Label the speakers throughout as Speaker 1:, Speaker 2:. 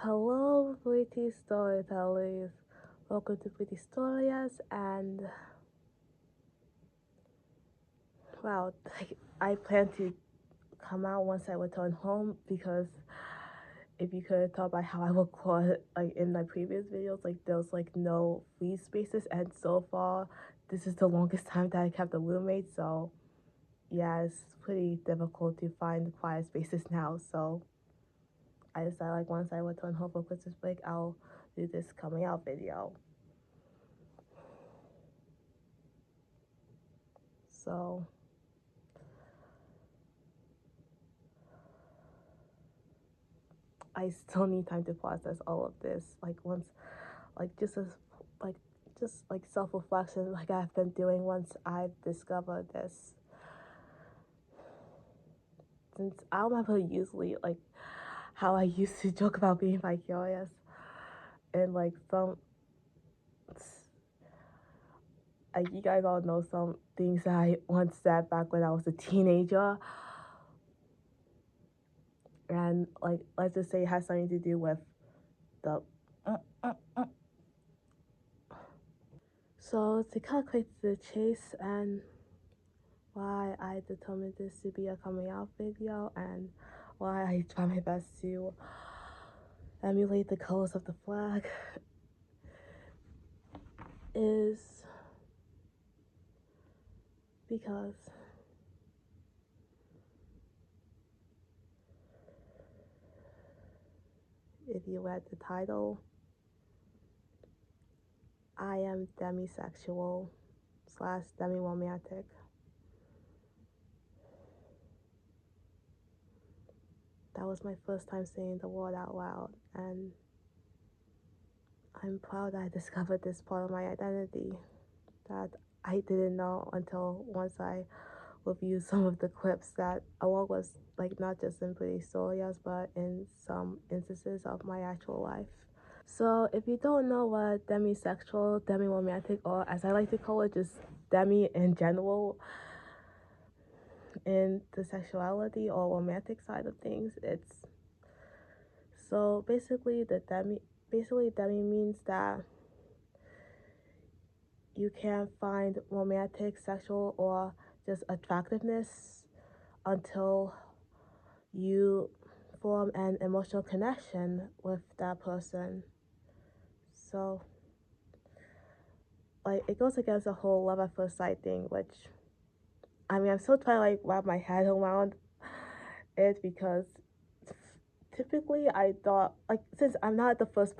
Speaker 1: Hello, pretty storytellers. Welcome to Pretty Stories, and well, I plan to come out once I return home because if you could tell by how I record in my previous videos, there was no free spaces, and so far this is the longest time that I kept a roommate. So yeah, it's pretty difficult to find quiet spaces now. So I decided once I return home for Christmas break, I'll do this coming out video. So I still need time to process all of this. Like just as, like, just like self reflection, like I've been doing once I've discovered this. Since I remember usually how I used to joke about being vicarious, and you guys all know some things that I once said back when I was a teenager, and let's just say it has something to do with the. So to cut quick to the chase, and why I determined this to be a coming out video, and why I try my best to emulate the colors of the flag, is because if you read the title, I am demisexual / demi-romantic. That was my first time saying the word out loud, and I'm proud I discovered this part of my identity that I didn't know until once I reviewed some of the clips that along was not just in pretty stories but in some instances of my actual life. So if you don't know what demisexual, demi-romantic, or as I like to call it, just demi in general, in the sexuality or romantic side of things, it's so basically demi means that you can't find romantic, sexual, or just attractiveness until you form an emotional connection with that person. So it goes against the whole love at first sight thing, which I'm still trying to wrap my head around it, because typically I thought, since I'm not the first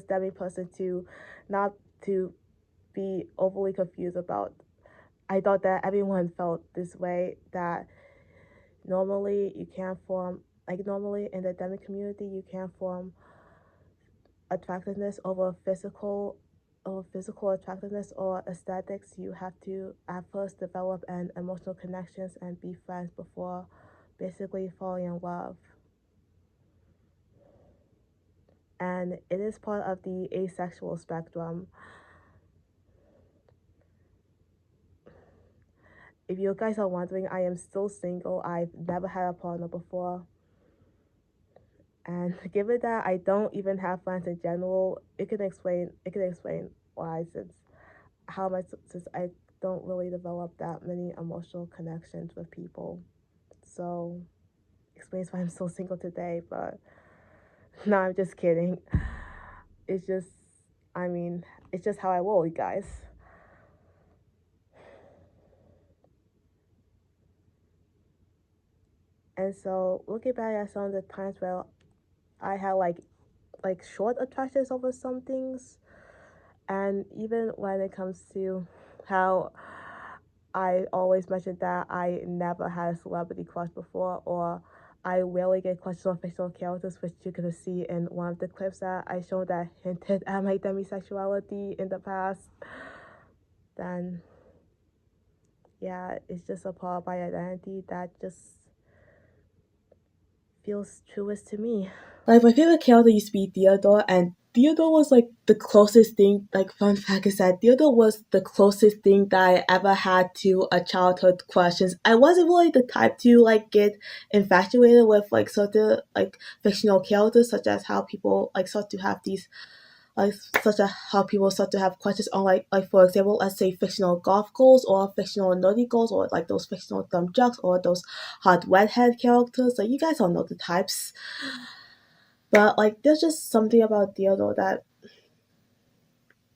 Speaker 1: demi person to not to be overly confused about. I thought that everyone felt this way, that normally you can't form, normally in the demi community you can't form attractiveness over physical attractiveness or aesthetics. You have to at first develop an emotional connections and be friends before basically falling in love. And it is part of the asexual spectrum. If you guys are wondering, I am still single. I've never had a partner before. And given that I don't even have friends in general, it can explain why, since I don't really develop that many emotional connections with people. So explains why I'm still single today, but no, I'm just kidding. It's just it's just how I roll, you guys. And so looking back at some of the times where I had short attractions over some things, and even when it comes to how I always mentioned that I never had a celebrity crush before, or I rarely get crushes on fictional characters, which you can see in one of the clips that I showed that hinted at my demisexuality in the past. Then yeah, it's just a part of my identity that just feels truest to me. My favorite character used to be Theodore, and Theodore was like the closest thing, like, fun fact is that Theodore was the closest thing that I ever had to a childhood crush. Since I wasn't really the type to like get infatuated with like sort of like fictional characters, such as how people like start to have these like such as how people start to have crushes on like for example, let's say fictional golf goals or fictional nerdy goals or like those fictional dumb jocks or those hot redhead characters. Like you guys all know the types. But like there's just something about Theodore that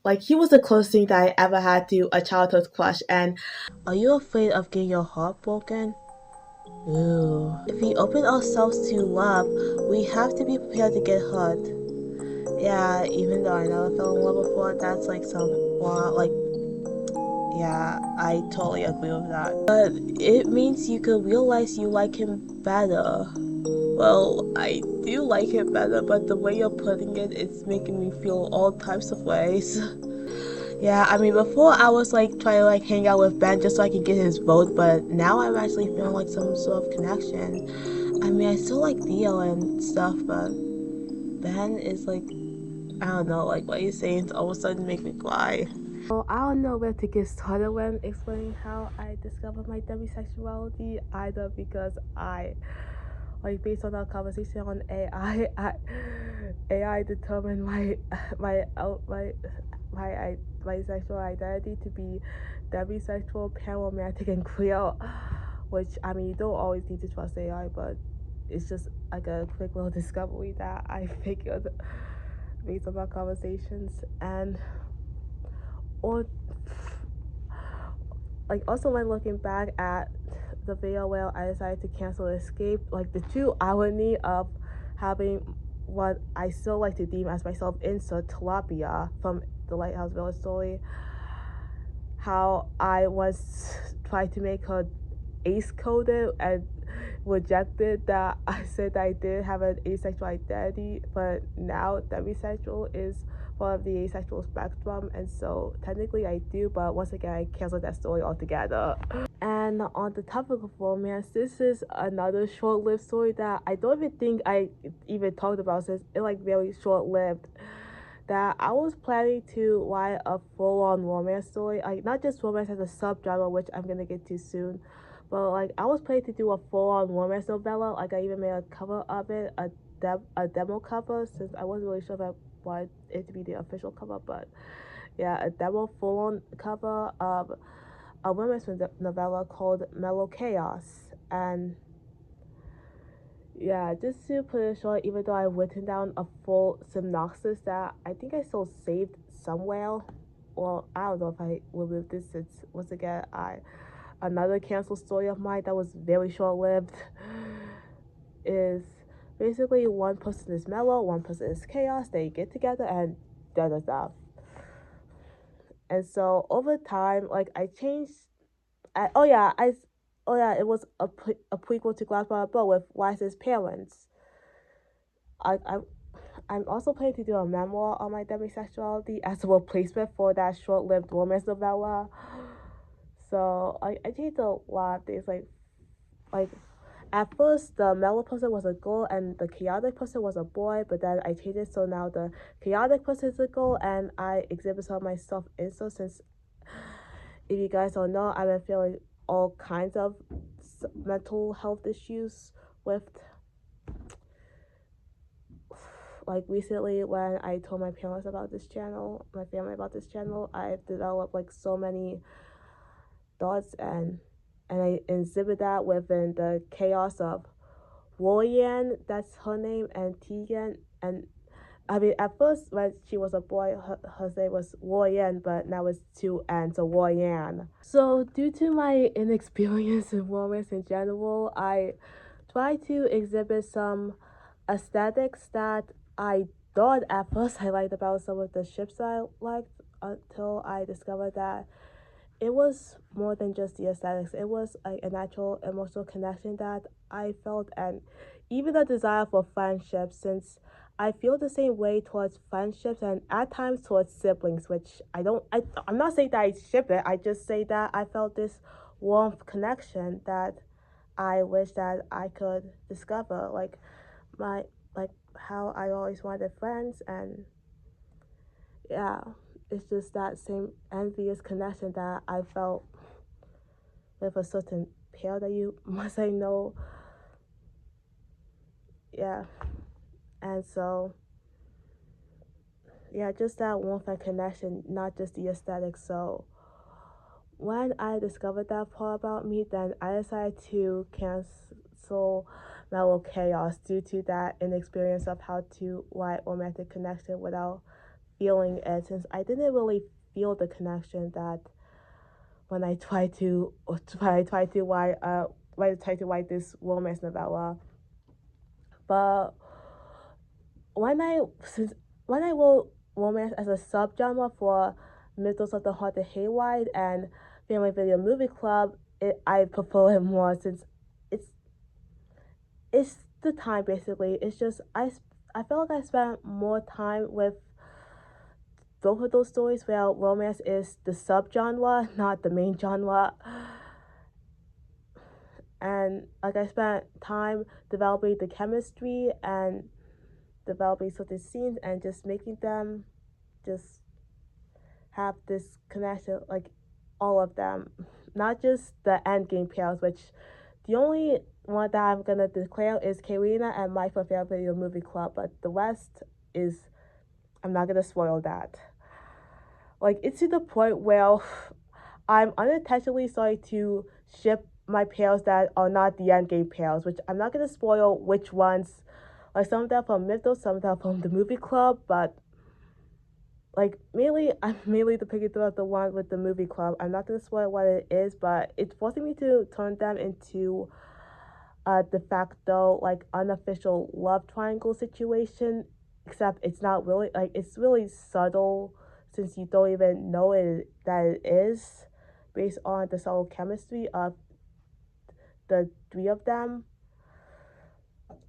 Speaker 1: like he was the closest thing that I ever had to a childhood crush. And are you afraid of getting your heart broken? Ooh. If we open ourselves to love, we have to be prepared to get hurt. Yeah, even though I never fell in love before, that's like some wow, like yeah, I totally agree with that. But it means you could realize you like him better. Well, I do like him better, but the way you're putting it, it's making me feel all types of ways. Yeah, I mean, before I was like trying to like hang out with Ben just so I could get his vote, but now I'm actually feeling like some sort of connection. I mean, I still like Theo and stuff, but Ben is like, I don't know, like what he's saying all of a sudden make me cry. Well, I don't know where to get started when explaining how I discovered my demisexuality, either because I like based on our conversation on AI determined my out my sexual identity to be demisexual, panromantic, and queer. Which I mean, you don't always need to trust AI, but it's just like a quick little discovery that I figured based on our conversations. And or like also when looking back at the video where I decided to cancel Escape, like the true irony of having what I still like to deem as myself insert tilapia from the Lighthouse Village story, how I was trying to make her ace coded and rejected that I said that I did have an asexual identity, but now demisexual is part of the asexual spectrum, and so technically I do, but once again I canceled that story altogether. And on the topic of romance, this is another short-lived story that I don't even think I even talked about since it's like very short-lived. That I was planning to write a full-on romance story, like not just romance as a subgenre, which I'm gonna get to soon, but like I was planning to do a full-on romance novella. Like I even made a cover of it, a demo cover, since I wasn't really sure if I wanted it to be the official cover, but yeah, a demo full-on cover of a women's novella called Mellow Chaos. And yeah, just to put it short, even though I've written down a full synopsis that I think I still saved somewhere, well, I don't know if I will live this since once again I another canceled story of mine that was very short lived is basically one person is mellow, one person is chaos, they get together and da da da. And so over time, like I changed. Oh yeah, oh yeah, it was a prequel to Glass Bottom Boat with Wise's parents. I I I'm also planning to do a memoir on my demisexuality as a replacement for that short-lived romance novella. So I changed a lot of things. Like at first the mellow person was a girl and the chaotic person was a boy, but then I changed it so now the chaotic person is a girl and I exhibit some of myself in so since if you guys don't know, I've been feeling all kinds of mental health issues with like recently when I told my parents about this channel, my family about this channel, I've developed like so many thoughts and I exhibit that within the chaos of Royan, that's her name, and Tegan. And I mean, at first when she was a boy, her name was Royan, but now it's two N, so Royan. So due to my inexperience in romance in general, I try to exhibit some aesthetics that I thought at first I liked about some of the ships I liked until I discovered that it was more than just the aesthetics. It was like a natural emotional connection that I felt, and even a desire for friendship, since I feel the same way towards friendships and at times towards siblings, which I'm not saying that I ship it, I just say that I felt this warmth connection that I wish that I could discover. Like my like how I always wanted friends and yeah, it's just that same envious connection that I felt with a certain pair that you must I know. Yeah. And so yeah, just that warmth and connection, not just the aesthetic. So when I discovered that part about me, then I decided to cancel my little chaos due to that inexperience of how to write romantic connection without feeling it, since I didn't really feel the connection that when I tried to when I tried to write this romance novella. But when I since when I wrote romance as a subgenre for Mythos of the Haunted Hayride and Family Video Movie Club, I prefer it more since it's it's the time basically. It's just I feel like I spent more time with both of those stories where romance is the subgenre, not the main genre. And like I spent time developing the chemistry and developing certain scenes and just making them just have this connection, like all of them, not just the end game pairs, which the only one that I'm gonna declare is Karina and My Fair Video Movie Club, but the rest is I'm not gonna spoil that. Like it's to the point where I'm unintentionally starting to ship my pairs that are not the end game pairs, which I'm not gonna spoil which ones. Like some of them from Mythos, some of them from the movie club, but like mainly I'm mainly depicting throughout the one with the movie club. I'm not gonna spoil what it is, but it's forcing me to turn them into a de facto like unofficial love triangle situation. Except it's not really like it's really subtle since you don't even know it that it is based on the subtle chemistry of the three of them.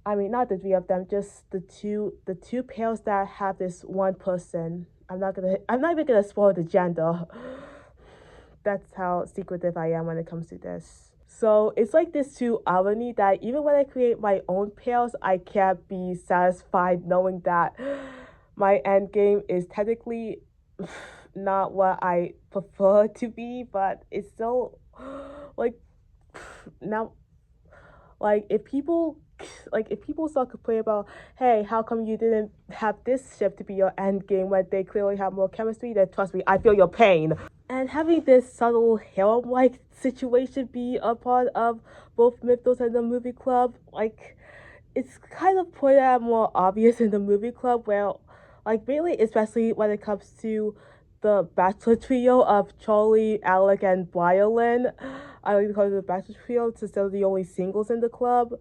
Speaker 1: I mean, not the three of them, just the two pairs that have this one person. I'm not even gonna spoil the gender. That's how secretive I am when it comes to this. So it's like this two irony that even when I create my own pairs, I can't be satisfied knowing that my end game is technically not what I prefer to be, but it's still like now like if people start complaining about, hey, how come you didn't have this ship to be your end game when they clearly have more chemistry, then trust me, I feel your pain. And having this subtle harem like situation be a part of both Mythos and the movie club, like it's kind of pointed out more obvious in the movie club where like really especially when it comes to the bachelor trio of Charlie, Alec, and Briolyn. I like to call it the bachelor trio since they're the only singles in the club.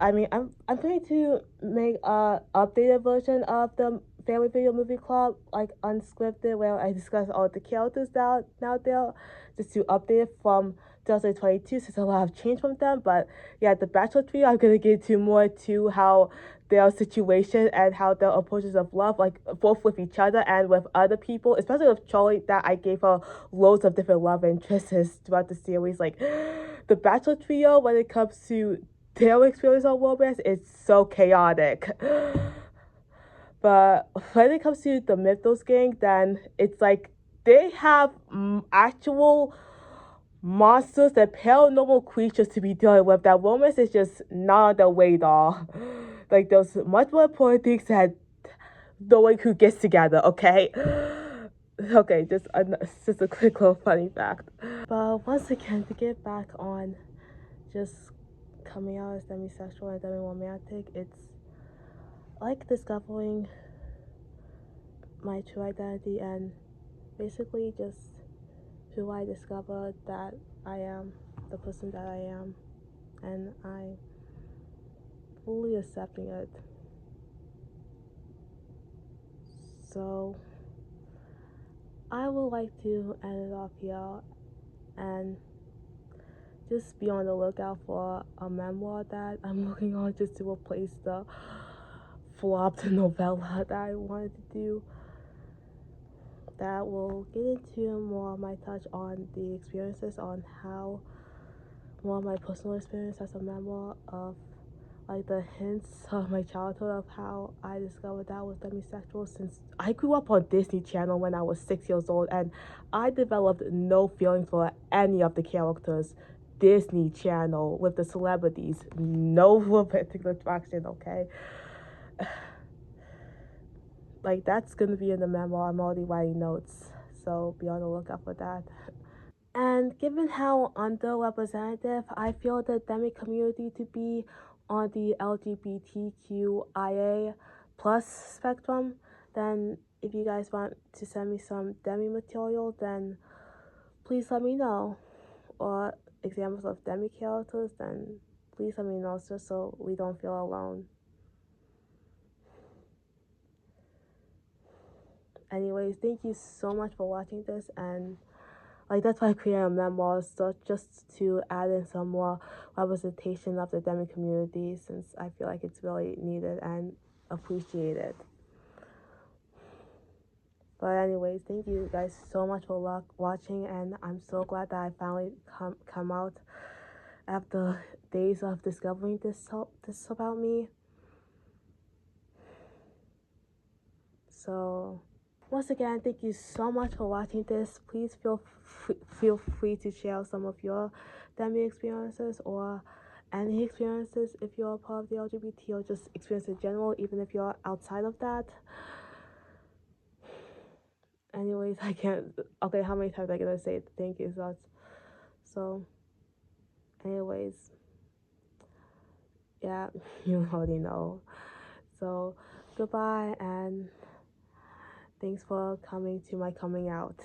Speaker 1: I mean, I'm going to make a updated version of the Family Video Movie Club, like unscripted, where I discuss all the characters now there, just to update it from 2022 since a lot have changed from them. But yeah, the Bachelor Trio, I'm gonna get to more to how their situation and how their approaches of love, like both with each other and with other people, especially with Charlie, that I gave her loads of different love interests throughout the series. Like the Bachelor Trio, when it comes to their experience on romance, is so chaotic. But when it comes to the Mythos gang, then it's like they have actual monsters and paranormal creatures to be dealing with. That romance is just not on the radar. Like there's much more important things that knowing who gets together. Okay. Okay, just a quick little funny fact. But once again, to get back on just coming out as demisexual and demi-romantic, it's like discovering my true identity and basically just who I discovered that I am, the person that I am, and I fully accepting it. So I would like to end it off here and just be on the lookout for a memoir that I'm working on just to replace the flopped novella that I wanted to do. That will get into more of my touch on the experiences on how more of my personal experience as a memoir of like the hints of my childhood of how I discovered that I was demisexual, since I grew up on Disney Channel when I was 6 years old, and I developed no feelings for any of the characters. Disney Channel with the celebrities, no romantic attraction, okay? Like, that's gonna be in the memo. I'm already writing notes, so be on the lookout for that. And given how underrepresented I feel the demi community to be on the LGBTQIA plus spectrum, then if you guys want to send me some demi material, then please let me know. Or examples of demi characters, then please let me know, just so we don't feel alone. Anyways, thank you so much for watching this, and like that's why I created a memoir, so just to add in some more representation of the demi community, since I feel like it's really needed and appreciated. But anyways, thank you guys so much for watching, and I'm so glad that I finally come out after days of discovering this about me. So once again, thank you so much for watching this. Please feel free to share some of your demi experiences or any experiences if you're a part of the LGBT, or just experience in general, even if you're outside of that. Anyways, I can't. Okay, how many times am I gonna say thank you? So, anyways, yeah, you already know. So, goodbye, and thanks for coming to my coming out.